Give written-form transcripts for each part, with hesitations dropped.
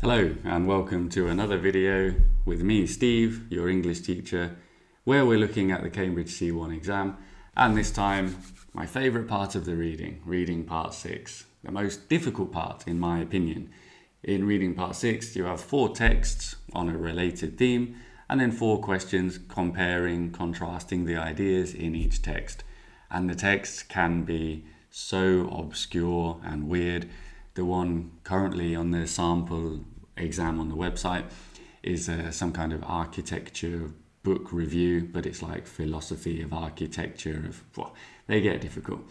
Hello and welcome to another video with me, Steve, your English teacher, where we're looking at the Cambridge C1 exam, and this time my favourite part of the reading part 6, the most difficult part in my opinion. In reading part 6 you have 4 texts on a related theme and then 4 questions comparing, contrasting the ideas in each text. And the texts can be so obscure and weird. The one currently on the sample exam on the website is some kind of architecture book review, but it's like philosophy of architecture. They get difficult.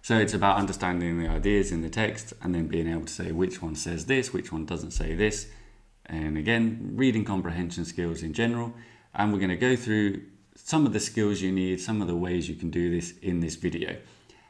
So it's about understanding the ideas in the text and then being able to say which one says this, which one doesn't say this. And again, reading comprehension skills in general. And we're going to go through some of the skills you need, some of the ways you can do this in this video.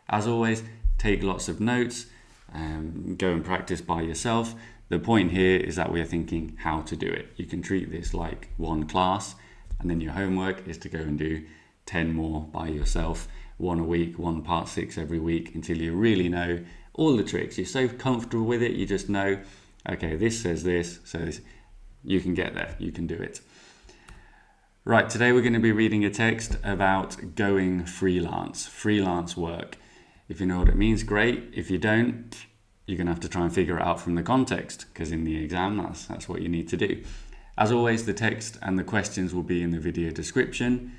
As always, take lots of notes. Go and practice by yourself. The point here is that we're thinking how to do it. You can treat this like one class, and then your homework is to go and do 10 more by yourself, 1 a week, 1 part 6 every week, until you really know all the tricks. You're so comfortable with it, you just know, okay, this says this, so this, you can get there, you can do it. Right, today we're going to be reading a text about going freelance work. If you know what it means, great. If you don't, you're going to have to try and figure it out from the context, because in the exam, that's what you need to do. As always, the text and the questions will be in the video description.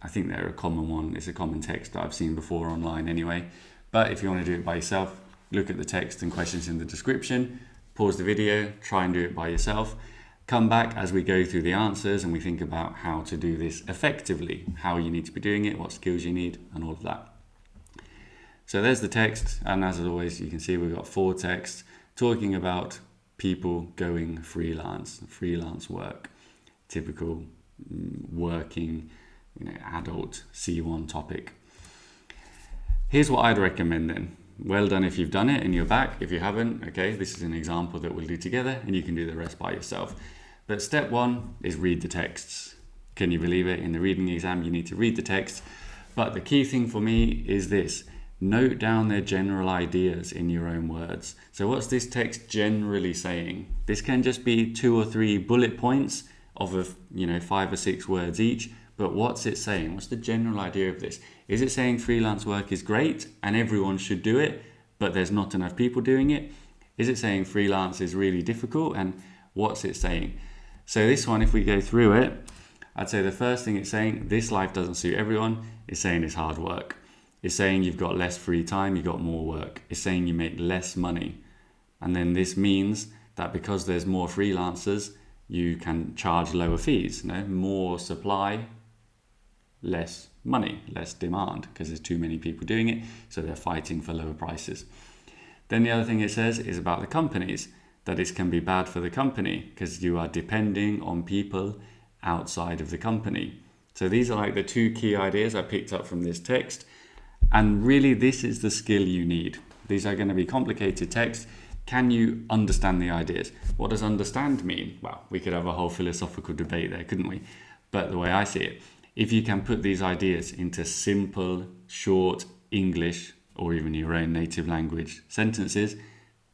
I think they're a common one. It's a common text that I've seen before online anyway. But if you want to do it by yourself, look at the text and questions in the description, pause the video, try and do it by yourself. Come back as we go through the answers and we think about how to do this effectively, how you need to be doing it, what skills you need, and all of that. So there's the text, and as always, you can see we've got 4 texts talking about people going freelance work, typical working, adult C1 topic. Here's what I'd recommend then. Well done if you've done it and you're back. If you haven't, okay, this is an example that we'll do together and you can do the rest by yourself. But step 1 is read the texts. Can you believe it? In the reading exam, you need to read the text. But the key thing for me is this. Note down their general ideas in your own words. So what's this text generally saying? This can just be 2 or 3 bullet points of 5 or 6 words each, but what's it saying? What's the general idea of this? Is it saying freelance work is great and everyone should do it, but there's not enough people doing it? Is it saying freelance is really difficult, and what's it saying? So this one, if we go through it, I'd say the first thing it's saying, this life doesn't suit everyone. It's saying it's hard work. It's saying you've got less free time, you've got more work. It's saying you make less money. And then this means that because there's more freelancers, you can charge lower fees. More supply, less money, less demand, because there's too many people doing it, so they're fighting for lower prices. Then the other thing it says is about the companies, that it can be bad for the company because you are depending on people outside of the company. So these are like the 2 key ideas I picked up from this text. And really, this is the skill you need. These are going to be complicated texts. Can you understand the ideas? What does understand mean? Well, we could have a whole philosophical debate there, couldn't we? But the way I see it, if you can put these ideas into simple, short English, or even your own native language sentences,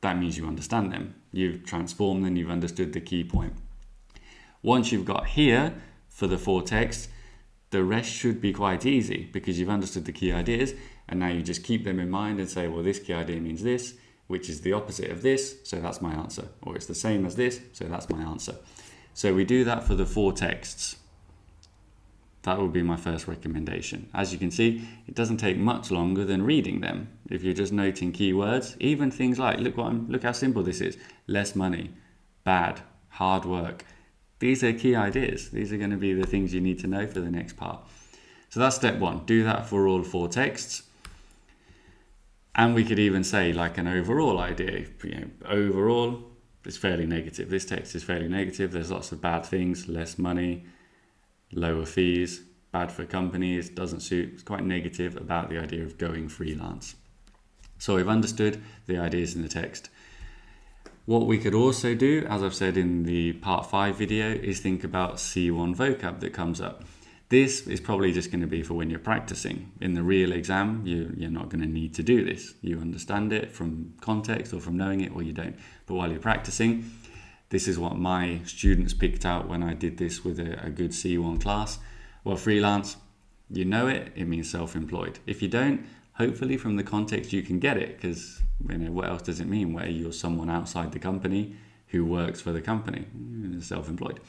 that means you understand them. You've transformed them, you've understood the key point. Once you've got here for the 4 texts, the rest should be quite easy because you've understood the key ideas, and now you just keep them in mind and say, well, this key idea means this, which is the opposite of this, so that's my answer. Or it's the same as this, so that's my answer. So we do that for the 4 texts. That would be my first recommendation. As you can see, it doesn't take much longer than reading them. If you're just noting keywords, even things like, look how simple this is. Less money, bad, hard work. These are key ideas. These are going to be the things you need to know for the next part. So that's step 1. Do that for all 4 texts. And we could even say like an overall idea. Overall, it's fairly negative. This text is fairly negative. There's lots of bad things, less money, lower fees, bad for companies, doesn't suit. It's quite negative about the idea of going freelance. So we've understood the ideas in the text. What we could also do, as I've said in the part 5 video, is think about C1 vocab that comes up. This is probably just going to be for when you're practicing. In the real exam, you're not going to need to do this. You understand it from context or from knowing it, or you don't. But while you're practicing, This is what my students picked out when I did this with a good C1 class. Well, freelance, you know it means self-employed. If you don't, hopefully from the context you can get it, because what else does it mean where you're someone outside the company who works for the company? Self-employed.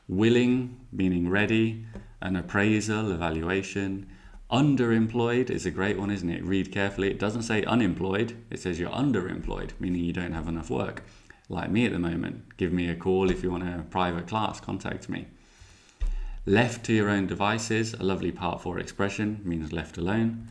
Willing, meaning ready, an appraisal, evaluation. Underemployed is a great one, isn't it? Read carefully. It doesn't say unemployed. It says you're underemployed, meaning you don't have enough work. Like me at the moment. Give me a call if you want a private class. Contact me. Left to your own devices, a lovely part 4 expression, means left alone.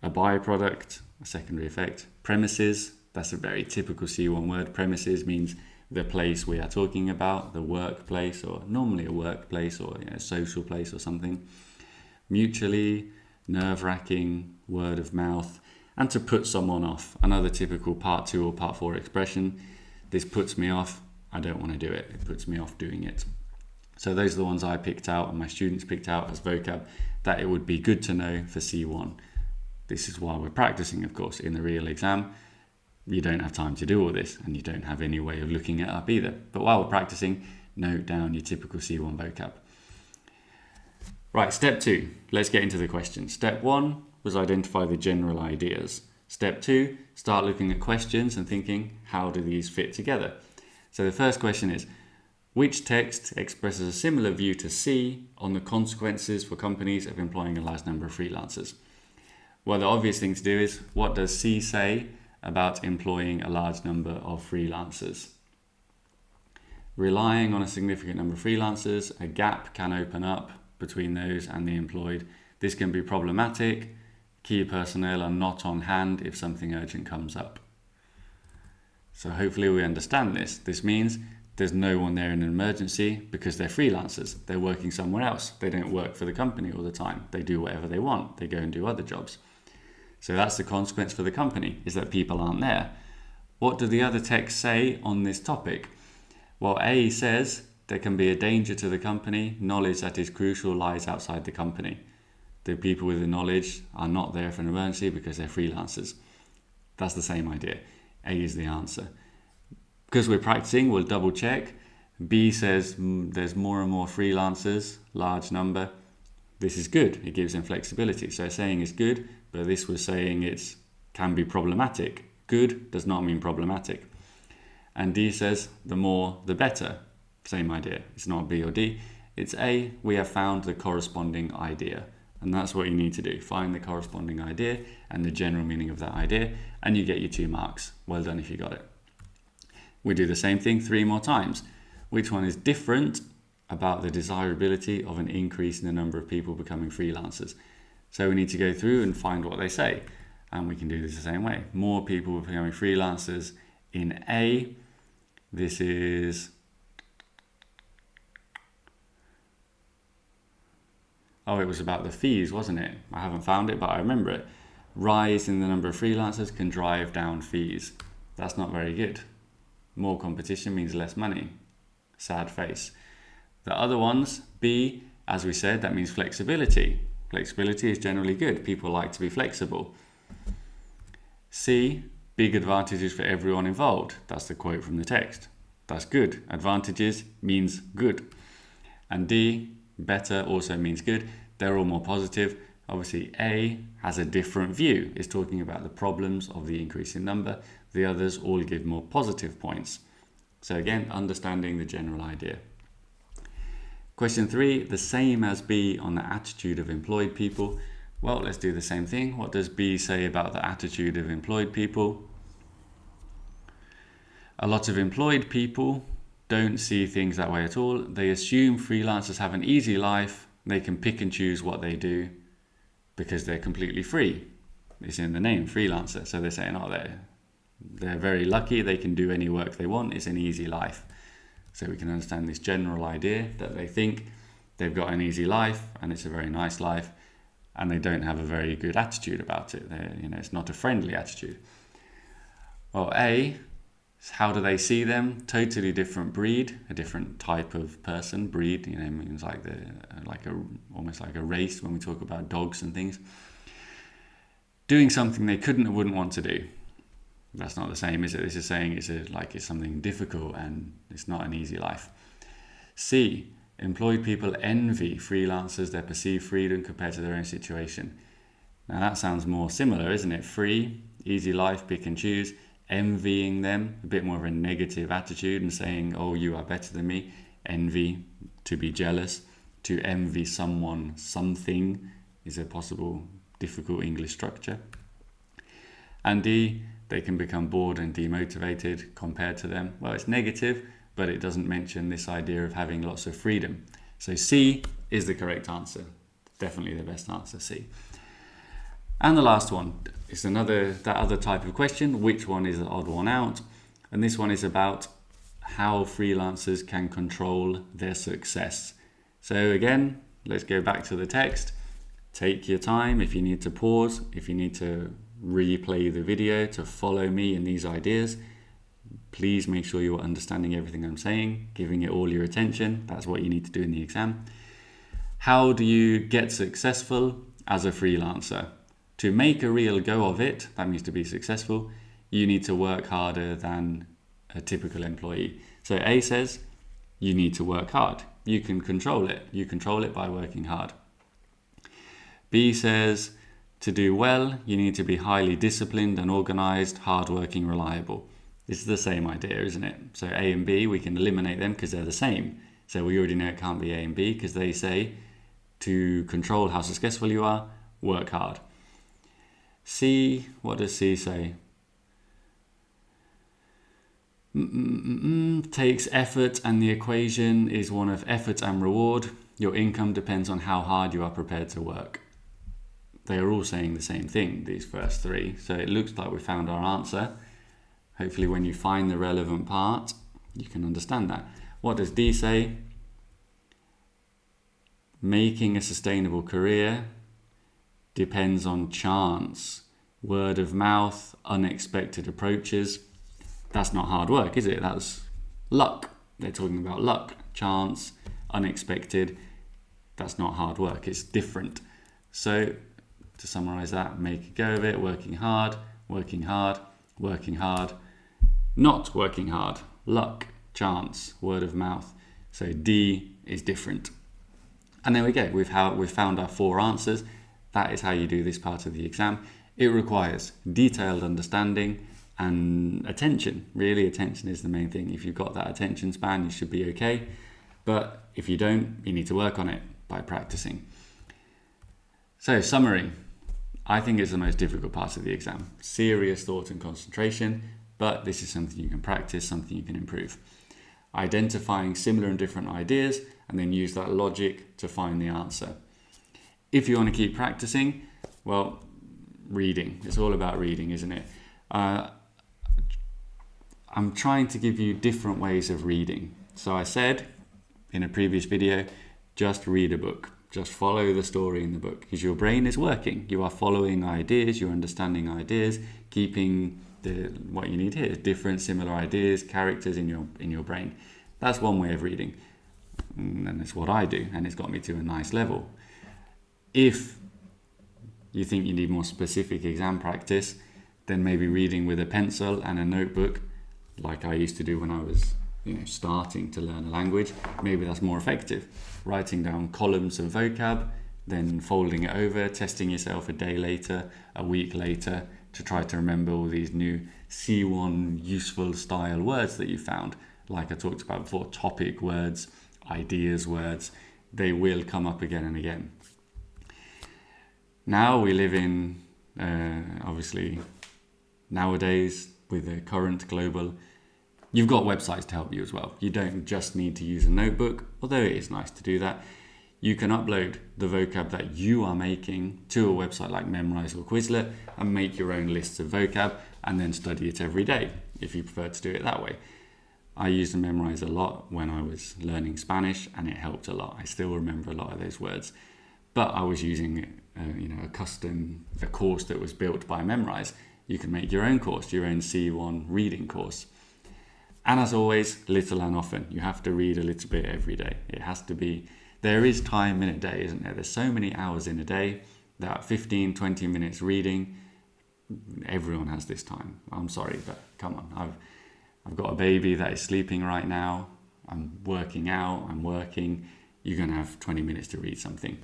A byproduct, a secondary effect. Premises, that's a very typical C1 word. Premises means the place we are talking about, the workplace, or normally a workplace or a social place or something. Mutually, nerve-wracking, word of mouth, and to put someone off. Another typical part 2 or part 4 expression. This puts me off, I don't want to do it. It puts me off doing it. So those are the ones I picked out and my students picked out as vocab that it would be good to know for C1. This is why we're practicing, of course. In the real exam, you don't have time to do all this and you don't have any way of looking it up either. But while we're practicing, note down your typical C1 vocab. Right, step 2, let's get into the questions. Step 1 was identify the general ideas. Step 2, start looking at questions and thinking, how do these fit together? So the first question is, which text expresses a similar view to C on the consequences for companies of employing a large number of freelancers? Well, the obvious thing to do is, what does C say about employing a large number of freelancers? Relying on a significant number of freelancers, a gap can open up between those and the employed. This can be problematic. Key personnel are not on hand if something urgent comes up. So hopefully we understand this. This means there's no one there in an emergency because they're freelancers. They're working somewhere else. They don't work for the company all the time. They do whatever they want. They go and do other jobs. So that's the consequence for the company, is that people aren't there. What do the other texts say on this topic? Well, A says there can be a danger to the company. Knowledge that is crucial lies outside the company. The people with the knowledge are not there for an emergency because they're freelancers. That's the same idea. A is the answer. Because we're practicing, we'll double check. B says there's more and more freelancers, large number. This is good. It gives them flexibility. So saying it's good, but this was saying it can be problematic. Good does not mean problematic. And D says the more, the better. Same idea. It's not B or D. It's A. We have found the corresponding idea. And that's what you need to do. Find the corresponding idea and the general meaning of that idea, and you get your 2 marks. Well done if you got it. We do the same thing 3 more times. Which one is different about the desirability of an increase in the number of people becoming freelancers? So we need to go through and find what they say. And we can do this the same way. More people becoming freelancers in A. This is... Oh, it was about the fees, wasn't it? I haven't found it, but I remember it. Rise in the number of freelancers can drive down fees. That's not very good. More competition means less money. Sad face. The other ones, B, as we said, that means flexibility. Flexibility is generally good. People like to be flexible. C, big advantages for everyone involved. That's the quote from the text. That's good. Advantages means good. And D, better also means good. They're all more positive. Obviously, A has a different view. It's talking about the problems of the increase in number. The others all give more positive points. So again, understanding the general idea. Question 3, the same as B on the attitude of employed people. Well, let's do the same thing. What does B say about the attitude of employed people? A lot of employed people don't see things that way at all. They assume freelancers have an easy life. They can pick and choose what they do because they're completely free. It's in the name, freelancer. So they're saying, oh, they're very lucky. They can do any work they want. It's an easy life. So we can understand this general idea that they think they've got an easy life and it's a very nice life, and they don't have a very good attitude about it. It's not a friendly attitude. Well, A, how do they see them? Totally different breed, a different type of person. Breed, means almost like a race when we talk about dogs and things. Doing something they couldn't or wouldn't want to do. That's not the same, is it? This is saying it's something difficult and It's not an easy life. C, employed people envy freelancers, their perceived freedom compared to their own situation. Now that sounds more similar, isn't it? Free, easy life, pick and choose. Envying them, a bit more of a negative attitude and saying, oh, you are better than me. Envy, to be jealous. To envy someone, something, is a possible difficult English structure. And D, they can become bored and demotivated compared to them. Well, it's negative, but it doesn't mention this idea of having lots of freedom. So C is the correct answer. Definitely the best answer, C. And the last one is that other type of question. Which one is the odd one out? And this one is about how freelancers can control their success. So again, let's go back to the text. Take your time. If you need to pause, if you need to replay the video to follow me in these ideas, please make sure you're understanding everything I'm saying, giving it all your attention. That's what you need to do in the exam. How do you get successful as a freelancer? To make a real go of it, that means to be successful, you need to work harder than a typical employee. So A says you need to work hard. You can control it. You control it by working hard. B says to do well, you need to be highly disciplined and organized, hardworking, reliable. This is the same idea, isn't it? So A and B, we can eliminate them because they're the same. So we already know it can't be A and B because they say to control how successful you are, work hard. C, what does C say? Takes effort, and the equation is one of effort and reward. Your income depends on how hard you are prepared to work. They are all saying the same thing, these first three. So it looks like we found our answer. Hopefully when you find the relevant part, you can understand that. What does D say? Making a sustainable career depends on chance, word of mouth, unexpected approaches. That's not hard work, is it? That's luck. They're talking about luck, chance, unexpected. That's not hard work. It's different. So to summarize that, make a go of it, working hard, working hard, working hard, not working hard, luck, chance, word of mouth. So D is different. And there we go. We've found our 4 answers. That is how you do this part of the exam. It requires detailed understanding and attention. Really, attention is the main thing. If you've got that attention span, you should be okay. But if you don't, you need to work on it by practicing. So, summary. I think it's the most difficult part of the exam. Serious thought and concentration, but this is something you can practice, something you can improve. Identifying similar and different ideas, and then use that logic to find the answer. If you want to keep practicing, well, reading. It's all about reading, isn't it? I'm trying to give you different ways of reading. So I said in a previous video, just read a book. Just follow the story in the book because your brain is working. You are following ideas, you're understanding ideas, keeping what you need here, different similar ideas, characters in your brain. That's one way of reading. And it's what I do, and it's got me to a nice level. If you think you need more specific exam practice, then maybe reading with a pencil and a notebook, like I used to do when I was starting to learn a language, maybe that's more effective. Writing down columns of vocab, then folding it over, testing yourself a day later, a week later, to try to remember all these new C1 useful style words that you found. Like I talked about before, topic words, ideas words, they will come up again and again. Now we live in, obviously, nowadays with the current global, you've got websites to help you as well. You don't just need to use a notebook, although it is nice to do that. You can upload the vocab that you are making to a website like Memrise or Quizlet and make your own lists of vocab and then study it every day if you prefer to do it that way. I used Memrise a lot when I was learning Spanish and it helped a lot. I still remember a lot of those words. But I was using a course that was built by Memrise. You can make your own course, your own C1 reading course. And as always, little and often. You have to read a little bit every day. It has to be, there is time in a day, isn't there? There's so many hours in a day that 15, 20 minutes reading, everyone has this time. I'm sorry, but come on. I've got a baby that is sleeping right now. I'm working out, I'm working. You're going to have 20 minutes to read something.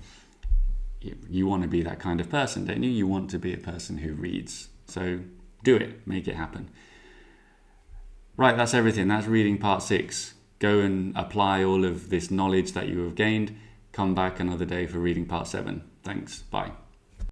You want to be that kind of person, don't you? You want to be a person who reads. So do it, make it happen. Right, that's everything. That's reading part 6. Go and apply all of this knowledge that you have gained. Come back another day for reading part 7. Thanks, bye.